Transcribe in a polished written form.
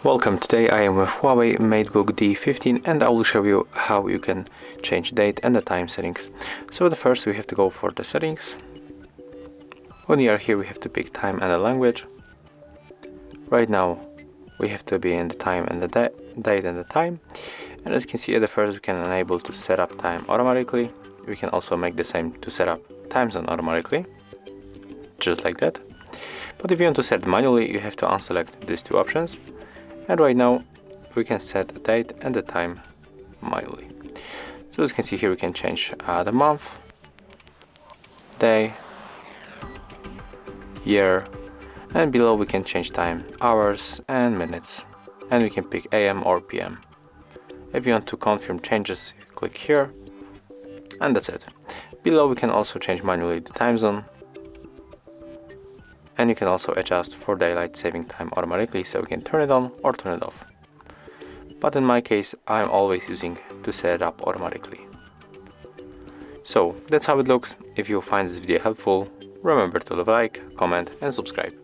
Welcome, today I am with Huawei MateBook D15 and I will show you how you can change date and the time settings. So the first we have to go for the settings. When we are here we have to pick time and the language. Right now we have to be in the time and the date and the time. And as you can see at the first we can enable to set up time automatically. We can also make the same to set up time zone automatically, just like that. But if you want to set it manually you have to unselect these two options. And right now we can set the date and the time manually. So as you can see here we can change the month, day, year, and below we can change time, hours and minutes, and we can pick AM or PM. If you want to confirm changes, click here, and that's it. Below we can also change manually the time zone, and you can also adjust for daylight saving time automatically, so we can turn it on or turn it off. But in my case I'm always using to set it up automatically. So that's how it looks. If you find this video helpful, remember to leave a like, comment and subscribe.